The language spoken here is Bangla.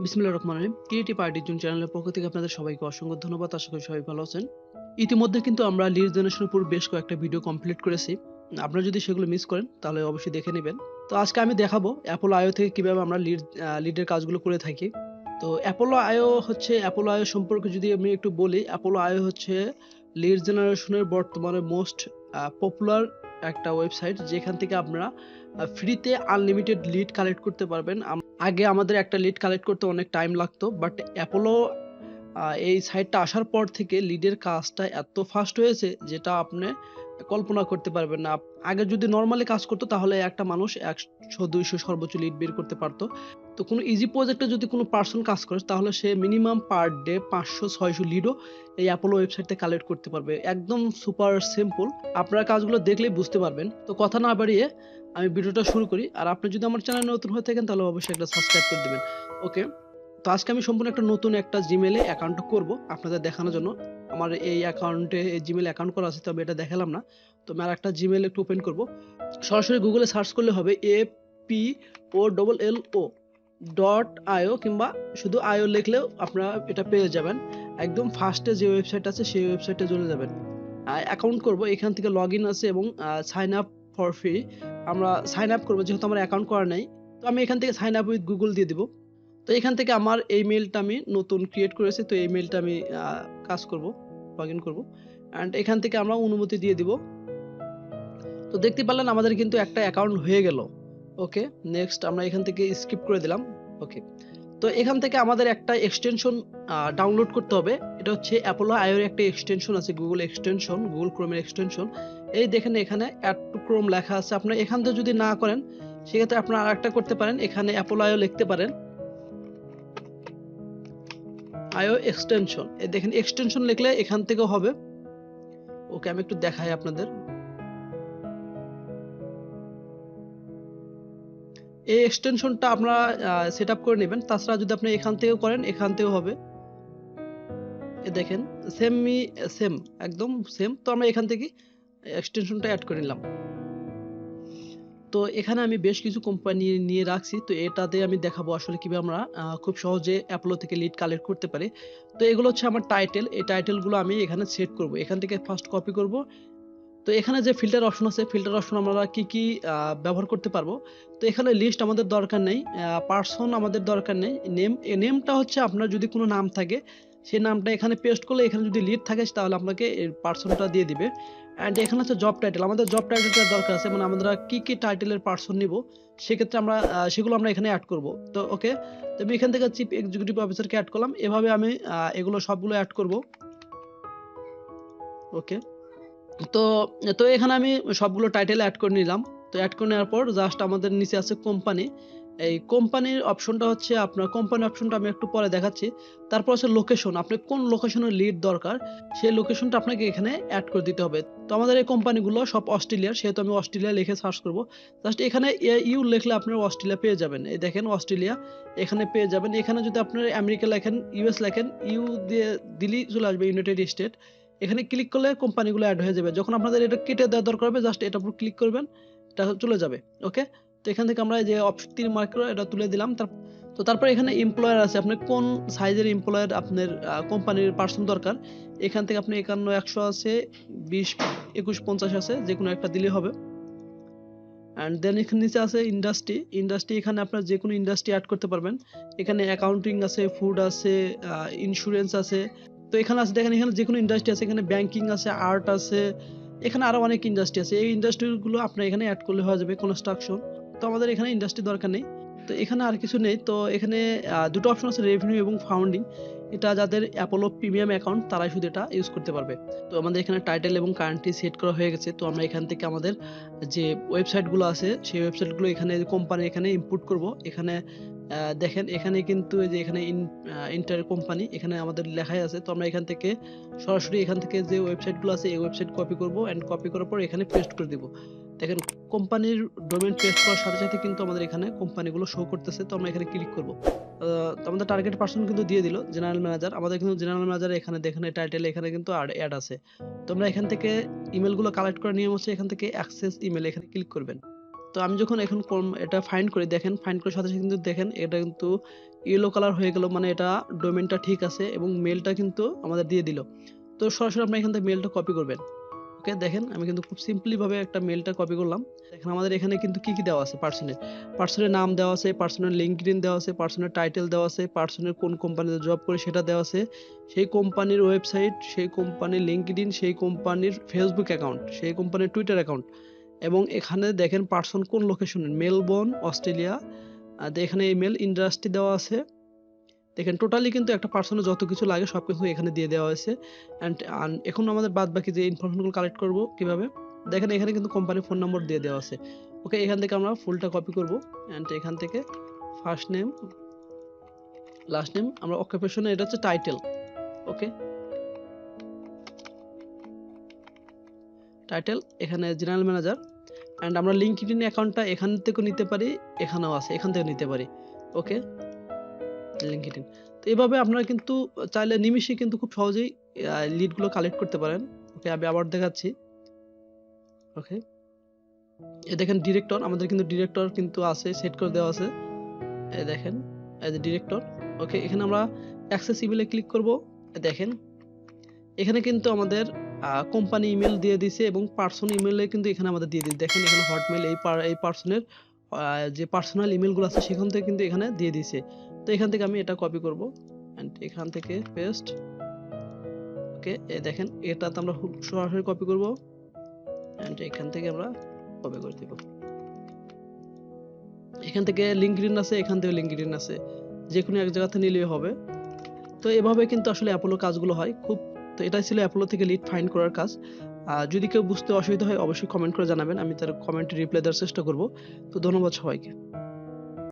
বিসমিল্লাহির রহমানির রহিম। ক্রিয়েটিভ আইডির জন্য চ্যানেলের পক্ষ থেকে আপনাদের সবাইকে অসংখ্য ধন্যবাদ। আশা করি সবাই ভালো আছেন। ইতিমধ্যে কিন্তু আমরা লিড জেনারেশনের উপর বেশ কয়েকটা ভিডিও কমপ্লিট করেছি। আপনারা যদি সেগুলো মিস করেন তাহলে অবশ্যই দেখে নিবেন। তো আজকে আমি দেখাবো অ্যাপোলো আইও থেকে কিভাবে আমরা লিডের কাজগুলো করে থাকি। তো অ্যাপোলো আইও হচ্ছে অ্যাপোলো আইও সম্পর্কে যদি আমি একটু বলি, অ্যাপোলো আইও হচ্ছে লিড জেনারেশনের বর্তমানে মোস্ট পপুলার একটা ওয়েবসাইট, যেখান থেকে আপনারা ফ্রিতে আনলিমিটেড লিড কালেক্ট করতে পারবেন। আগে আমাদের একটা লিড কালেক্ট করতে অনেক টাইম লাগতো, বাট অ্যাপোলো এই সাইটটা আসার পর থেকে লিডের কাজটা এত ফাস্ট হয়েছে যেটা আপনি কল্পনা করতে পারবেন না। আগে যদি নরমালি কাজ করতো তাহলে একটা মানুষ 100-200 সর্বোচ্চ লিড বের করতে পারতো। তো কোনো ইজি প্রজেক্টে যদি কোনো পার্সন কাজ করে তাহলে সে মিনিমাম পার ডে 500-600 লিডও এই অ্যাপোলো ওয়েবসাইটে কালেক্ট করতে পারবে। একদম সুপার সিম্পল। আপনারা কাজগুলো দেখলেই বুঝতে পারবেন। তো কথা না বাড়িয়ে আমি ভিডিওটা শুরু করি। আর আপনি যদি আমার চ্যানেলে নতুন হয়ে থাকেন তাহলে অবশ্যই একটা সাবস্ক্রাইব করে দিবেন। ওকে। তো আজকে আমি সম্পূর্ণ একটা নতুন একটা জিমেইলে অ্যাকাউন্ট করব আপনাদের দেখানোর জন্য। আমার এই অ্যাকাউন্টে জিমেইল অ্যাকাউন্ট করা আছে, তবে এটা দেখালাম না। তো আমি আরেকটা জিমেইল একটু ওপেন করব। সরাসরি গুগলে সার্চ করলে হবে APOLLO.io, কিংবা শুধু আইও লিখলেও আপনারা এটা পেয়ে যাবেন। একদম ফার্স্টে যে ওয়েবসাইট আছে সেই ওয়েবসাইটে চলে যাবেন। অ্যাকাউন্ট করব, এখান থেকে লগইন আছে এবং সাইন আপ ফর ফ্রি। আমরা সাইন আপ করব যেহেতু আমার অ্যাকাউন্ট করা নাই। তো আমি এখান থেকে সাইন আপ উইথ গুগল দিয়ে দিব। তো এখান থেকে আমার এই মেইলটা আমি নতুন ক্রিয়েট করেছি, তো এই মেইলটা আমি কাজ করব, লগইন করব। অ্যান্ড এখান থেকে আমরা অনুমতি দিয়ে দিব। তো দেখতে পারলেন আমাদের কিন্তু একটা অ্যাকাউন্ট হয়ে গেল। ওকে, নেক্সট আমরা এখান থেকে স্কিপ করে দিলাম। ওকে, তো এখান থেকে আমাদের একটা এক্সটেনশন ডাউনলোড করতে হবে। এটা হচ্ছে অ্যাপোলো আইওর একটা এক্সটেনশন আছে, গুগল এক্সটেনশন, গুগল ক্রোমের এক্সটেনশন। এই দেখেন এখানে অ্যাড টু ক্রোম লেখা আছে। আপনারা এখান থেকে যদি না করেন সেক্ষেত্রে আপনারা আরেকটা করতে পারেন, এখানে অ্যাপোলো আইও লিখতে পারেন, আইও এক্সটেনশন। এই দেখেন এক্সটেনশন লিখলে এখান থেকেও হবে। ওকে, আমি একটু দেখাই আপনাদের। এই এক্সটেনশনটা আপনারা সেট আপ করে নেবেন। তাছাড়া যদি আপনি এখান থেকেও করেন এখান থেকেও হবে। এ দেখেন সেম, একদম সেম। তো আমরা এখান থেকে এক্সটেনশনটা অ্যাড করে নিলাম। তো এখানে আমি বেশ কিছু কোম্পানি নিয়ে রাখছি। তো এটাতে আমি দেখাবো আসলে কিভাবে আমরা খুব সহজে অ্যাপোলো থেকে লিড কালেক্ট করতে পারি। তো এগুলো হচ্ছে আমার টাইটেল। এই টাইটেলগুলো আমি এখানে সেট করব। এখান থেকে ফার্স্ট কপি করব। তো এখানে যে ফিল্টার অপশন আছে, ফিল্টার অপশন আমরা কি ব্যবহার করতে পারবো। তো এখানে লিস্ট আমাদের দরকার নেই, পার্সন আমাদের দরকার নেই। নেমটা হচ্ছে আপনার যদি কোনো নাম থাকে সেই নামটা এখানে পেস্ট করলে এখানে যদি লিড থাকে তাহলে আপনাকে এই পার্সনটা দিয়ে দিবে। অ্যান্ড এখানে হচ্ছে জব টাইটেল, আমাদের জব টাইটেলটা দরকার আছে, মানে আমরা কি টাইটেলের পার্সন নিব সেক্ষেত্রে আমরা সেগুলো আমরা এখানে অ্যাড করব। তো ওকে, তো আমি এখান থেকে চিফ এক্সিকিউটিভ অফিসারকে অ্যাড করলাম। এভাবে আমি এগুলো সবগুলো অ্যাড করব। ওকে, তো তো এখানে আমি সবগুলো টাইটেল অ্যাড করে নিলাম। তো অ্যাড করে নেওয়ার পর জাস্ট আমাদের নিচে আছে কোম্পানি। এই কোম্পানির অপশনটা হচ্ছে আপনার কোম্পানি অপশনটা আমি একটু পরে দেখাচ্ছি। তারপর হচ্ছে লোকেশন, আপনি কোন লোকেশনের লিড দরকার সেই লোকেশনটা আপনাকে এখানে অ্যাড করে দিতে হবে। তো আমাদের এই কোম্পানিগুলো সব অস্ট্রেলিয়ার, সেহেতু আমি অস্ট্রেলিয়া লিখে সার্চ করব। জাস্ট এখানে ইউ লিখলে আপনারা অস্ট্রেলিয়া পেয়ে যাবেন। এই দেখেন অস্ট্রেলিয়া এখানে পেয়ে যাবেন। এখানে যদি আপনারা আমেরিকা লেখেন, ইউএস লেখেন, ইউ দিয়ে দিলেই চলে আসবে ইউনাইটেড স্টেট। এখানে ক্লিক করলে কোম্পানিগুলো অ্যাড হয়ে যাবে। যখন আপনাদের এটা কেটে দেওয়া দরকার হবে জাস্ট এটার উপর ক্লিক করবেন, এটা চলে যাবে। ওকে, তো এখান থেকে আমরা যে অপশন 3 মার্ক করে এটা তুলে দিলাম। তারপর এখানে এমপ্লয়ার আছে, আপনার কোন সাইজের এমপ্লয়ার আপনার কোম্পানির পার্সন দরকার। এখান থেকে আপনি 51 100 আছে, 20 21 50 আছে, যে কোনো একটা দিলে হবে। অ্যান্ড দেন এখানে নিচে আছে ইন্ডাস্ট্রি, এখানে আপনার যে কোনো ইন্ডাস্ট্রি অ্যাড করতে পারবেন। এখানে অ্যাকাউন্টিং আছে, ফুড আছে, ইন্স্যুরেন্স আছে। তো এখানে আছে দেখেন, এখানে যে কোনো ইন্ডাস্ট্রি আছে, এখানে ব্যাংকিং আছে, আর্ট আছে, এখানে আরো অনেক ইন্ডাস্ট্রি আছে। এই ইন্ডাস্ট্রিগুলো আপনি এখানে অ্যাড করলে হয়ে যাবে। কনস্ট্রাকশন, তো আমাদের এখানে ইন্ডাস্ট্রি দরকার নেই। তো এখানে আর কিছু নেই। তো এখানে দুটো অপশন আছে, রেভিনিউ এবং ফাউন্ডিং। এটা যাদের অ্যাপোলো প্রিমিয়াম অ্যাকাউন্ট তারাই শুধু এটা ইউজ করতে পারবে। তো আমাদের এখানে টাইটেল এবং কারেন্টলি সেট করা হয়ে গেছে। তো আমরা এখান থেকে আমাদের যে ওয়েবসাইটগুলো আছে সেই ওয়েবসাইটগুলো এখানে কোম্পানি এখানে ইনপুট করব। এখানে দেখেন এখানে কিন্তু এই যে এখানে ইন্টার কোম্পানি এখানে আমাদের লেখাই আছে। তো আমরা এখান থেকে সরাসরি এখান থেকে যে ওয়েবসাইটগুলো আছে এই ওয়েবসাইট কপি করব, এন্ড কপি করার পর এখানে পেস্ট করে দিব। দেখেন কোম্পানির ডোমেইন পেস্ট করার সাথে সাথে কিন্তু আমাদের এখানে কোম্পানিগুলো শো করতেছে। তো আমরা এখানে ক্লিক করব। তো আমাদের টার্গেট পারসন কিন্তু দিয়ে দিল জেনারেল ম্যানেজার। আমাদের কিন্তু জেনারেল ম্যানেজার এখানে দেখেন টাইটেল এখানে কিন্তু অ্যাড আছে। তো আমরা এখান থেকে ইমেলগুলো কালেক্ট করার নিয়ম হচ্ছে এখান থেকে অ্যাক্সেস ইমেল এখানে ক্লিক করবেন। তো আমি যখন এখন এটা ফাইন্ড করি, দেখেন ফাইন্ড করার সাথে সাথে কিন্তু দেখেন এটা কিন্তু ইয়েলো কালার হয়ে গেল, মানে এটা ডোমেনটা ঠিক আছে এবং মেলটা কিন্তু আমাদের দিয়ে দিল। তো সরাসরি আপনি এখান থেকে মেলটা কপি করবেন। ওকে, দেখেন আমি কিন্তু খুব সিম্পলি ভাবে একটা মেলটা কপি করলাম। দেখেন আমাদের এখানে কিন্তু কি কি দেওয়া আছে, পার্সনের নাম দেওয়া আছে, পার্সনের লিঙ্কডইন দেওয়া আছে, পার্সনের টাইটেল দেওয়া আছে, পার্সনের কোন কোম্পানিতে জব করে সেটা দেওয়া আছে, সেই কোম্পানির ওয়েবসাইট, সেই কোম্পানির লিঙ্কডইন, সেই কোম্পানির ফেসবুক অ্যাকাউন্ট, সেই কোম্পানির টুইটার অ্যাকাউন্ট, এবং এখানে দেখেন পার্সন কোন লোকেশনে, মেলবোর্ন অস্ট্রেলিয়া। আর এখানে ইমেল ইন্ডাস্ট্রি দেওয়া আছে। দেখেন টোটালি কিন্তু একটা পার্সনের যত কিছু লাগে সবকিছু এখানে দিয়ে দেওয়া হয়েছে। অ্যান্ড এখন আমাদের বাদ বাকি যে ইনফরমেশনগুলো কালেক্ট করব কিভাবে, দেখেন এখানে কিন্তু কোম্পানির ফোন নম্বর দিয়ে দেওয়া আছে। ওকে, এখান থেকে আমরা ফুলটা কপি করব। অ্যান্ড এখান থেকে ফার্স্ট নেম, লাস্ট নেম, আমরা অকুপেশনে এটা হচ্ছে টাইটেল। ওকে, টাইটেল এখানে জেনারেল ম্যানেজার। অ্যান্ড আমরা লিঙ্কডইন অ্যাকাউন্টটা এখান থেকেও নিতে পারি, এখানেও আছে, এখান থেকে নিতে পারি। ওকে, লিঙ্কডইন। তো এভাবে আপনারা কিন্তু চাইলে নিমিষে কিন্তু খুব সহজেই লিডগুলো কালেক্ট করতে পারেন। ওকে, আমি আবার দেখাচ্ছি। ওকে, এই দেখেন ডিরেক্টর, আমাদের কিন্তু ডিরেক্টর কিন্তু আছে, সেট করে দেওয়া আছে। এই দেখেন, এই যে ডিরেক্টর। ওকে, এখানে আমরা অ্যাক্সেসিবলে ক্লিক করব। দেখেন এখানে কিন্তু আমাদের কোম্পানি ইমেল দিয়ে দিছে এবং পার্সন ইমেলে কিন্তু এখানে আমাদের দিয়ে দিয়েছে। দেখেন এখানে হটমেল এই পার্সনের যে পার্সোনাল ইমেলগুলো আছে সেখান থেকে কিন্তু এখানে দিয়ে দিয়েছে। তো এখান থেকে আমি এটা কপি করব এন্ড এখান থেকে পেস্ট। ওকে, এই দেখেন এটাতে আমরা সরাসরি কপি করব এন্ড এখান থেকে আমরা কপি করে দেব। এখান থেকে লিঙ্কডইন আছে, এখান থেকে লিঙ্কডইন আছে, যে কোনো এক জায়গাতে নিলেই হবে। তো এভাবে কিন্তু আসলে অ্যাপোলো কাজগুলো হয় খুব। তো এটাই ছিল অ্যাপোলো থেকে লিড ফাইন্ড করার কাজ। যদি কেউ বুঝতে অসুবিধা হয় অবশ্যই কমেন্ট করে জানাবেন, আমি তার কমেন্টে রিপ্লাই দেওয়ার চেষ্টা করব। তো ধন্যবাদ সবাইকে।